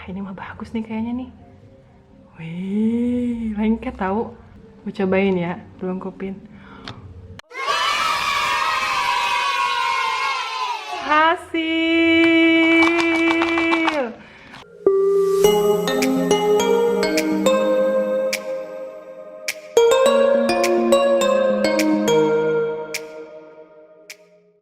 ini mah bagus nih kayaknya nih. Wih, lengket tahu. Gue cobain ya, belum kupin. Hasil.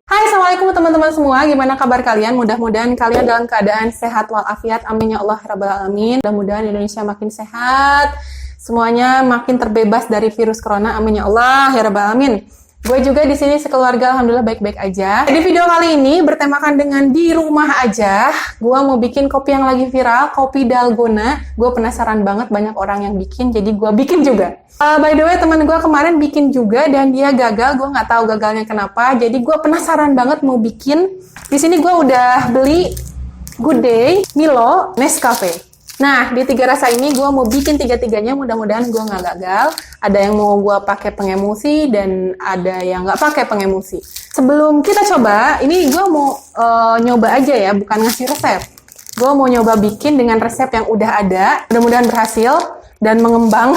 Assalamualaikum teman-teman semua, gimana kabar kalian? Mudah-mudahan kalian dalam keadaan sehat walafiat, amin ya Allah rabbal alamin. Mudah-mudahan Indonesia makin sehat, semuanya makin terbebas dari virus corona, amin ya Allah ya rabbal alamin. Gue juga di sini sekeluarga alhamdulillah baik-baik aja. Di video kali ini bertemakan dengan di rumah aja. Gue mau bikin kopi yang lagi viral, kopi dalgona. Gue penasaran banget banyak orang yang bikin, jadi gue bikin juga. By the way, teman gue kemarin bikin juga dan dia gagal. Gue nggak tahu gagalnya kenapa. Jadi gue penasaran banget mau bikin. Di sini gue udah beli Good Day, Milo, Nescafe. Nah, di 3 rasa ini gue mau bikin 3-3-nya, mudah-mudahan gue nggak gagal. Ada yang mau gue pakai pengemulsi dan ada yang nggak pakai pengemulsi. Sebelum kita coba, ini gue mau nyoba aja ya, bukan ngasih resep. Gue mau nyoba bikin dengan resep yang udah ada, mudah-mudahan berhasil dan mengembang.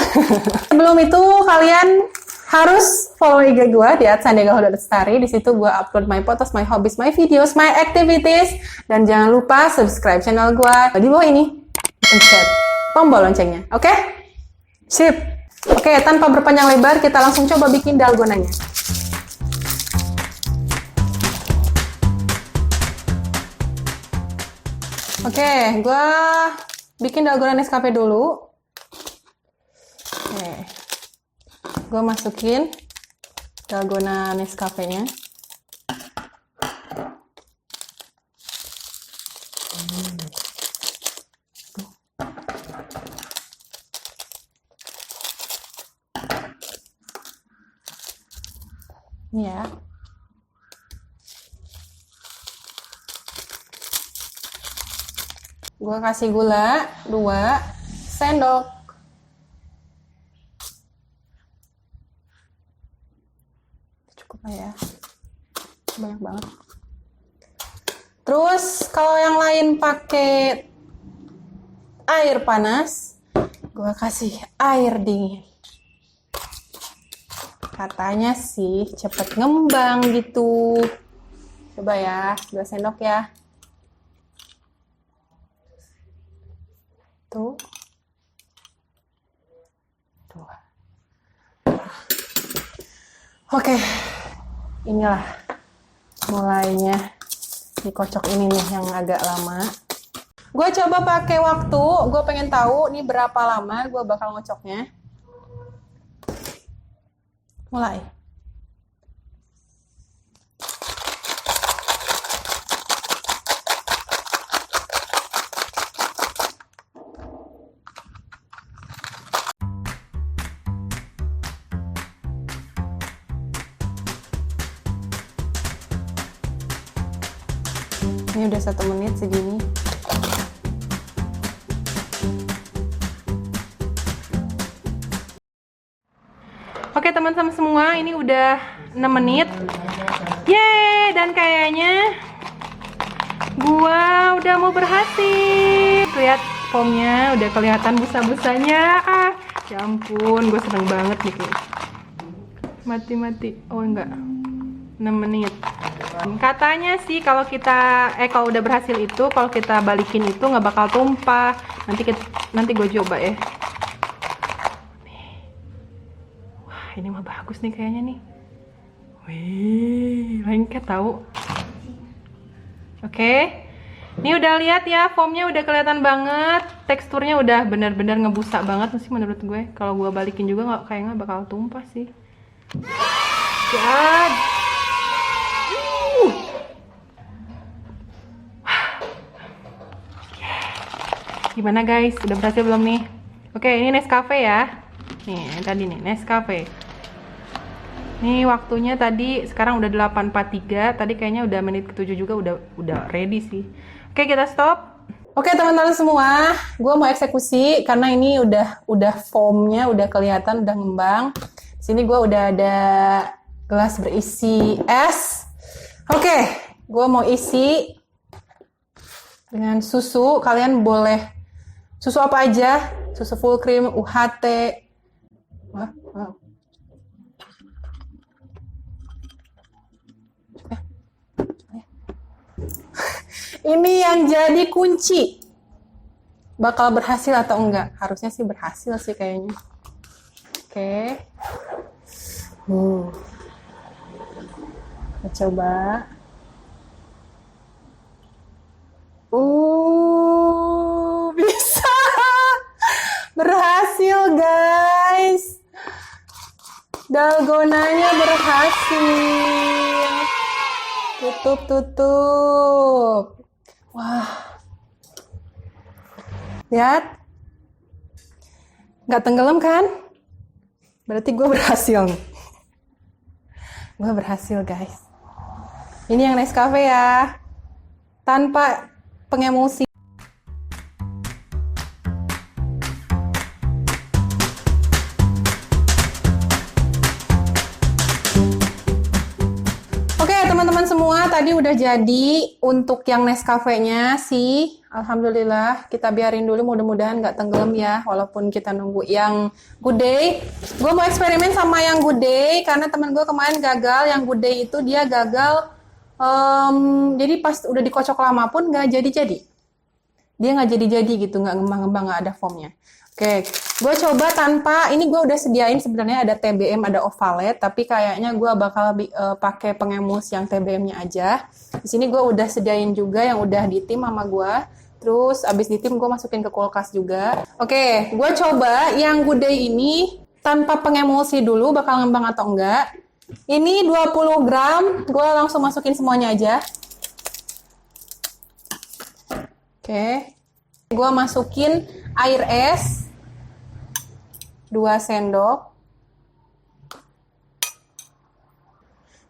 Sebelum itu, kalian harus follow IG gue di @sandiagahuda_lestari. Di situ gue upload my photos, my hobbies, my videos, my activities. Dan jangan lupa subscribe channel gue di bawah ini. Pencet tombol loncengnya, oke? Sip. Oke, tanpa berpanjang lebar, kita langsung coba bikin dalgonanya. Oke, gue bikin dalgona Nescafe dulu. Oke, gue masukin dalgona Nescafe-nya. Ini ya. Gue kasih gula 2 sendok. Cukup lah ya. Banyak banget. Terus kalau yang lain pakai air panas, gue kasih air dingin. Katanya sih cepet ngembang gitu. Coba ya, 2 sendok ya. Tuh. Oke. Inilah mulainya dikocok ini nih yang agak lama. Gue coba pakai waktu, gue pengen tahu nih berapa lama gue bakal ngocoknya. Mulai. Ini udah 1 menit segini. Oke teman-teman semua, ini udah 6 menit. Yeay, dan kayaknya gua udah mau berhasil. Lihat foamnya udah kelihatan busa-busanya. Ya ampun, gue seneng banget nih kayak. Mati. Oh enggak. 6 menit. Katanya sih kalau kita kalau udah berhasil itu, kalau kita balikin itu nggak bakal tumpah. Nanti gue coba ya. Ini mah bagus nih kayaknya nih. Wih, lengket tahu. Oke. Ini udah lihat ya, foamnya udah kelihatan banget. Teksturnya udah bener-bener ngebusa banget sih menurut gue. Kalau gue balikin juga kayaknya bakal tumpah sih. God. Gimana guys? Udah berhasil belum nih? Oke, ini Nescafe ya. Nih, tadi nih Nescafe. Nih waktunya tadi sekarang udah 8.43. Tadi kayaknya udah menit ke-7 juga udah ready sih. Oke, kita stop. Oke, teman-teman semua, gue mau eksekusi karena ini udah foamnya udah kelihatan udah ngembang. Di sini gue udah ada gelas berisi es. Oke, gue mau isi dengan susu. Kalian boleh Susu apa aja? Susu full cream, UHT. Wah, wow. Ini yang jadi kunci. Bakal berhasil atau enggak? Harusnya sih berhasil sih kayaknya. Oke. Kita coba. Bisa. Berhasil, guys. Dalgonanya berhasil. Tutup. Wah. Lihat. Nggak tenggelam kan? Berarti gue berhasil. Gue berhasil, guys. Ini yang Nescafe ya. Tanpa pengemulsi. Oke, teman-teman semua, tadi udah jadi untuk yang Nescafe-nya sih. Alhamdulillah, kita biarin dulu, mudah-mudahan nggak tenggelam ya, walaupun kita nunggu yang Good Day. Gue mau eksperimen sama yang Good Day, karena temen gue kemarin gagal. Yang Good Day itu dia gagal, jadi pas udah dikocok lama pun nggak jadi-jadi. Dia nggak jadi-jadi gitu, nggak ngembang-ngembang, nggak ada foamnya. Oke, gue coba tanpa, ini gue udah sediain sebenarnya ada TBM, ada Ovalet, tapi kayaknya gue bakal pakai pengemus yang TBM-nya aja. Di sini gue udah sediain juga yang udah ditim sama gue. Terus abis ditim gue masukin ke kulkas juga. Oke, gue coba yang Good Day ini tanpa pengemulsi dulu, bakal ngembang atau enggak. Ini 20 gram, gue langsung masukin semuanya aja. Oke, gue masukin air es 2 sendok.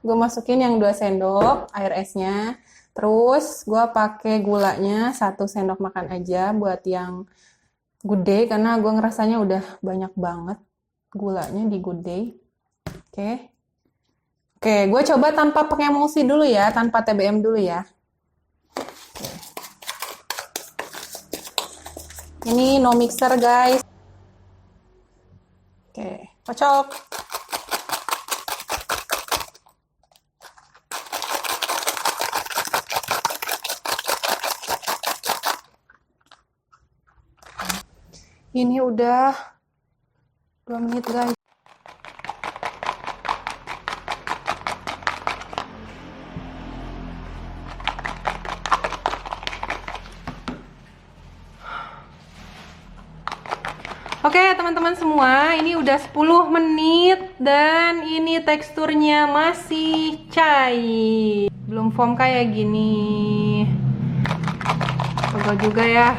Gue masukin yang 2 sendok air esnya. Terus gue pakai gulanya 1 sendok makan aja buat yang Good Day, karena gue ngerasanya udah banyak banget gulanya di Good Day. Oke, gue coba tanpa pengemulsi dulu ya, tanpa TBM dulu ya. Ini no mixer, guys. Oke, kocok. Ini udah 2 menit, guys. Oke, teman-teman semua, ini udah 10 menit dan ini teksturnya masih cair. Belum foam kayak gini. Coba juga ya.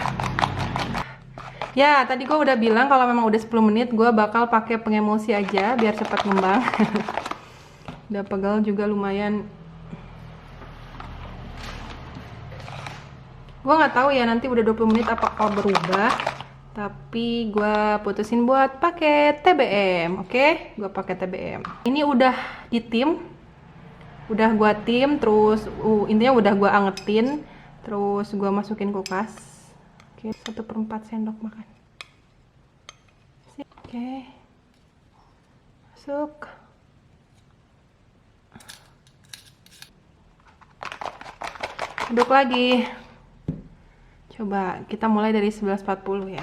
Ya, tadi gue udah bilang kalau memang udah 10 menit gue bakal pakai pengemulsi aja biar cepat ngembang. Udah pegal juga lumayan. Gue nggak tahu ya nanti udah 20 menit apakah berubah. Tapi gue putusin buat pakai TBM, oke? Gue pakai TBM. Ini udah ditim, udah gue tim, terus intinya udah gue angetin, terus gue masukin kulkas. Oke, 1/4 sendok makan. Oke, masuk. Aduk lagi. Coba kita mulai dari 11.40 ya.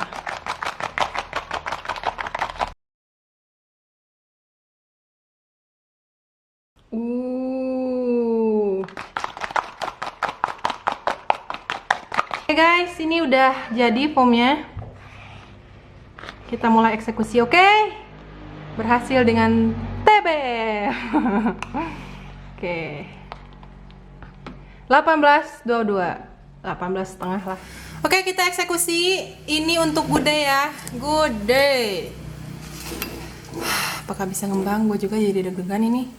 Oke guys, ini udah jadi foamnya. Kita mulai eksekusi, oke? Berhasil dengan TB. Oke. 18.22. 18,5 lah. Oke, kita eksekusi. Ini untuk Good Day ya. Good Day. Apakah bisa ngembang? Gue juga jadi deg-degan ini.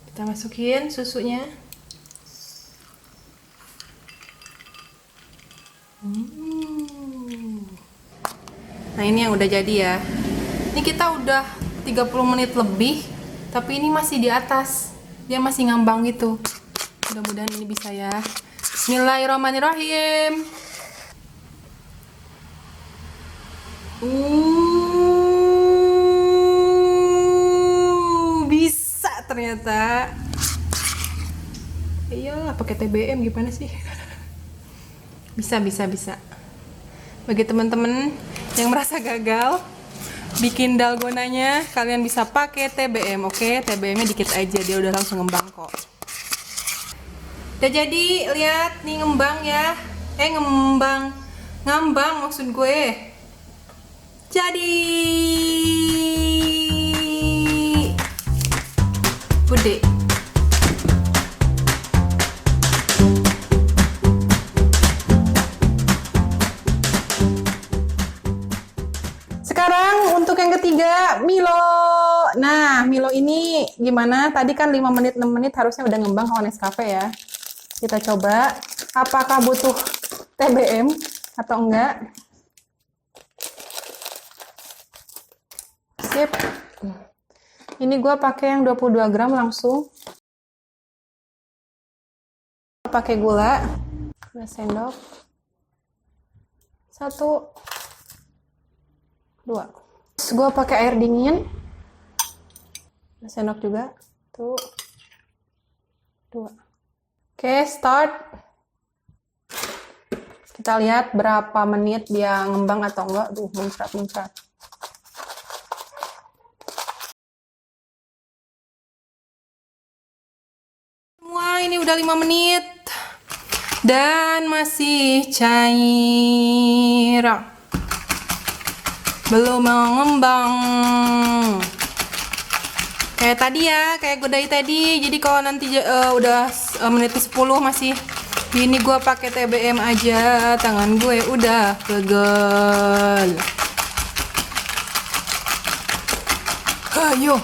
Kita masukin susunya. Nah, ini yang udah jadi ya. Ini kita udah 30 menit lebih, tapi ini masih di atas. Dia masih ngambang gitu. Mudah-mudahan ini bisa ya. Bismillahirrahmanirrahim. Bisa ternyata. Iyalah pakai TBM gimana sih? Bisa. Bagi teman-teman yang merasa gagal bikin dalgonanya, kalian bisa pakai TBM, oke? TBM-nya dikit aja, dia udah langsung ngembang kok. Udah jadi, lihat nih ngembang ya. Ngambang maksud gue. Jadi gede. Sekarang untuk yang ketiga, Milo. Nah, Milo ini gimana? Tadi kan 5 menit, 6 menit harusnya udah ngembang kalau Nescafe ya. Kita coba apakah butuh TBM atau enggak. Sip. Ini gue pakai yang 22 gram langsung. Pakai gula 2 sendok. 1 2. Terus gue pakai air dingin 2 sendok juga. 1 2. Oke, start. Kita lihat berapa menit dia ngembang atau enggak. Duh, muncrat. Wah, ini udah 5 menit. Dan masih cair. Belum mengembang. Kayak tadi ya, kayak godai tadi. Jadi kalau nanti udah menit 10 masih ini, gue pakai TBM aja. Tangan gue udah pegel. Ayo.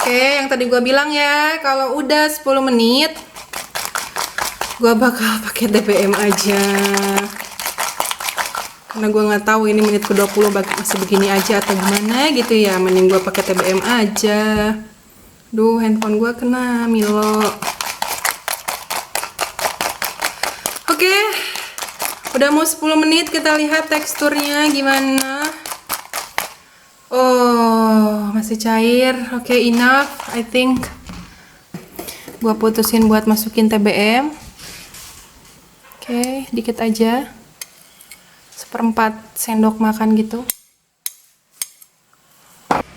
Oke, yang tadi gue bilang ya, kalau udah 10 menit gue bakal pakai TBM aja. Karena gue nggak tahu ini menit ke-20 masih begini aja atau gimana gitu ya. Mending gue pakai TBM aja. Duh, handphone gue kena Milo. Oke, udah mau 10 menit, kita lihat teksturnya gimana. Oh, masih cair. Oke, enough, I think. Gue putusin buat masukin TBM. Oke, dikit aja. 1/4 sendok makan gitu.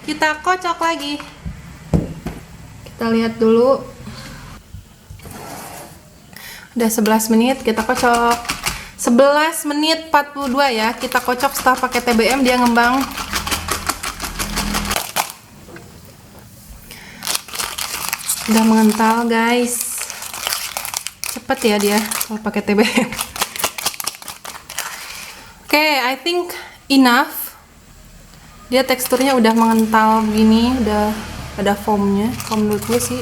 Kita kocok lagi. Kita lihat dulu. Udah 11 menit, kita kocok. 11 menit 42 ya. Kita kocok setelah pakai TBM, dia ngembang. Udah mengental, guys. Cepet ya dia kalau pakai TBM. Oke, I think enough. Dia teksturnya udah mengental begini, udah ada foamnya. Kalau menurut gue sih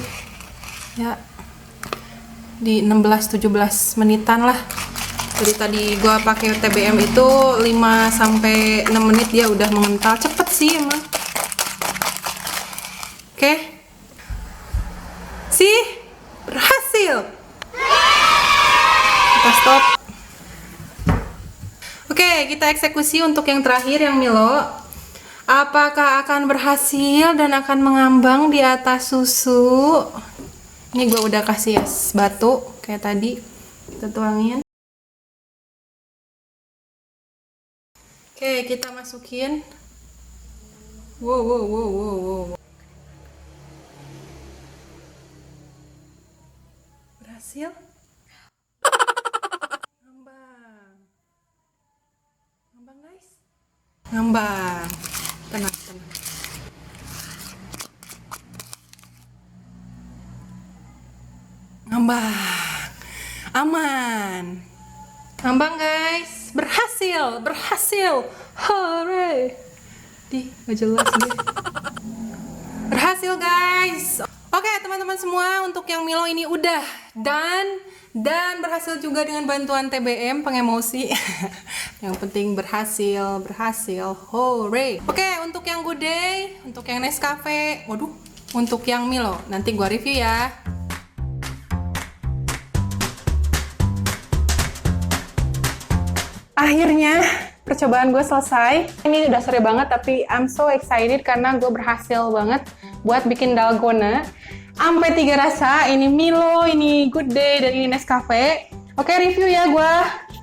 ya di 16-17 menitan lah. Jadi tadi gue pakai TBM itu 5-6 menit dia udah mengental. Cepet sih emang. Oke. Sih, berhasil. Kita stop. Oke, kita eksekusi untuk yang terakhir, yang Milo. Apakah akan berhasil dan akan mengambang di atas susu? Ini gue udah kasih es batu kayak tadi. Kita tuangin. Oke, kita masukin. Wow. Berhasil? Ngambang guys. Ngambang. Tenang. Ngambang. Aman. Ngambang guys. Berhasil. Hooray. Gak jelas deh. Berhasil guys. Oke teman-teman semua, untuk yang Milo ini udah done. Dan berhasil juga dengan bantuan TBM pengemosi. Yang penting berhasil. Hooray. Oke, untuk yang Good Day, untuk yang Nescafe, untuk yang Milo, nanti gua review ya. Akhirnya percobaan gue selesai. Ini udah sore banget tapi I'm so excited karena gue berhasil banget buat bikin dalgona. Sampai 3 rasa, ini Milo, ini Good Day, dan ini Nescafe. Oke, review ya gue.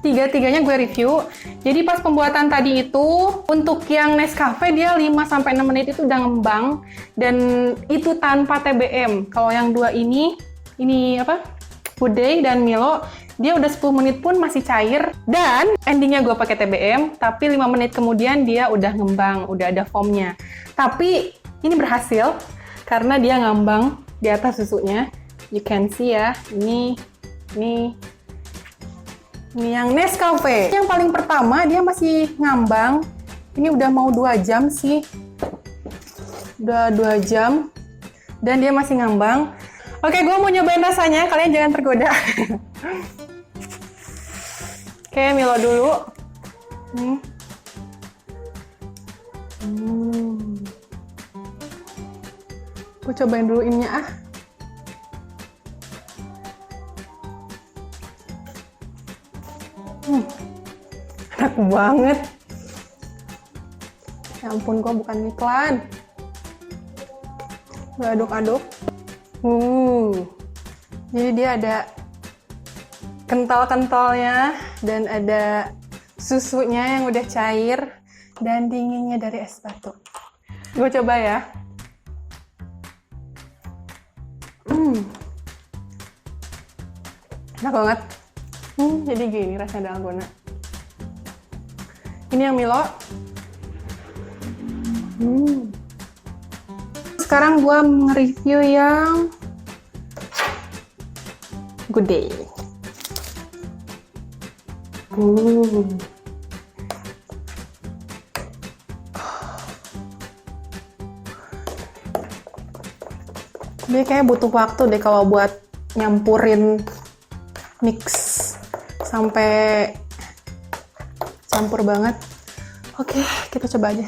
Tiga-tiganya gue review. Jadi pas pembuatan tadi itu, untuk yang Nescafe dia 5-6 menit itu udah ngembang. Dan itu tanpa TBM. Kalau yang dua ini apa? Good Day dan Milo, dia udah 10 menit pun masih cair. Dan endingnya gue pakai TBM, tapi 5 menit kemudian dia udah ngembang, udah ada foamnya. Tapi ini berhasil, karena dia ngambang di atas susunya. You can see ya, ini yang Nescafe. Yang paling pertama dia masih ngambang. Ini udah mau 2 jam sih. Udah 2 jam. Dan dia masih ngambang. Oke, gue mau nyobain rasanya. Kalian jangan tergoda. Oke, Milo dulu. Gue cobain dulu ininya ah. Enak banget. Ya ampun, gue bukan iklan. Gue aduk-aduk. Jadi dia ada kental-kentalnya dan ada susunya yang udah cair dan dinginnya dari es batu. Gue coba ya. Enak banget. Jadi gini rasanya dalgona. Ini yang Milo. Sekarang gue nge-review yang Good Day. Dia kayak butuh waktu deh kalau buat nyampurin mix sampai campur banget. Oke, kita coba aja.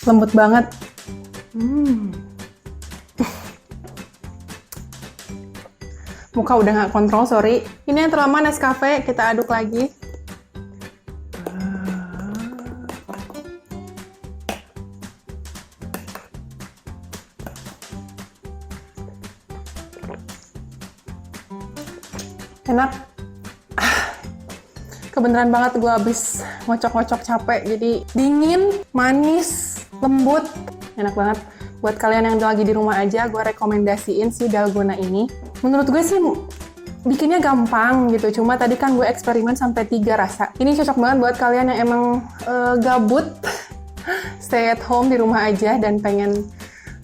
Lembut banget. Muka udah nggak kontrol, sorry. Ini yang terlama Nescafe, kita aduk lagi. Enak. Kebeneran banget gue abis ngocok-ngocok capek, jadi dingin, manis, lembut, enak banget. Buat kalian yang lagi di rumah aja, gue rekomendasiin si dalgona ini. Menurut gue sih bikinnya gampang gitu, cuma tadi kan gue eksperimen sampai 3 rasa. Ini cocok banget buat kalian yang emang gabut, stay at home di rumah aja dan pengen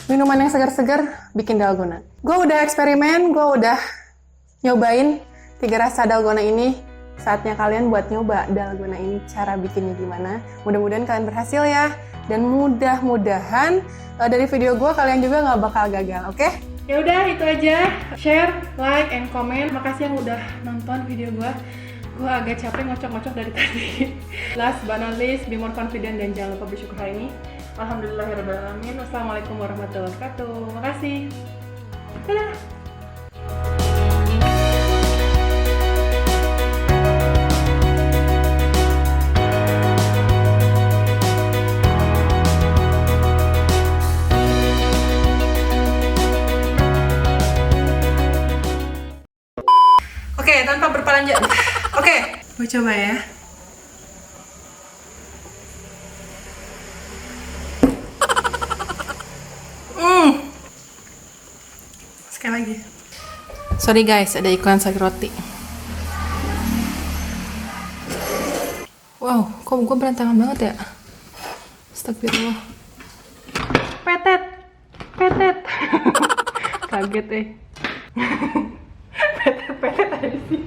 minuman yang segar-segar, bikin dalgona. Gue udah eksperimen, gue udah nyobain 3 rasa dalgona ini. Saatnya kalian buat nyoba dalgona ini, cara bikinnya gimana. Mudah-mudahan kalian berhasil ya. Dan mudah-mudahan dari video gue kalian juga nggak bakal gagal, oke? Ya udah, itu aja. Share, like, and comment. Makasih yang udah nonton video gue. Gue agak capek ngocok-ngocok dari tadi. Last but not least, be more confident dan jangan lupa bersyukur hari ini. Alhamdulillahirrahmanirrahim. Wassalamualaikum warahmatullahi wabarakatuh. Makasih. Dadah. Oke, tanpa berpanjang. Oke, gue coba ya. Sekali lagi. Sorry guys, ada iklan sayur roti. Wow, kok gue berantakan banget ya? Astagfirullah. Petet. Kaget petet ada di sini.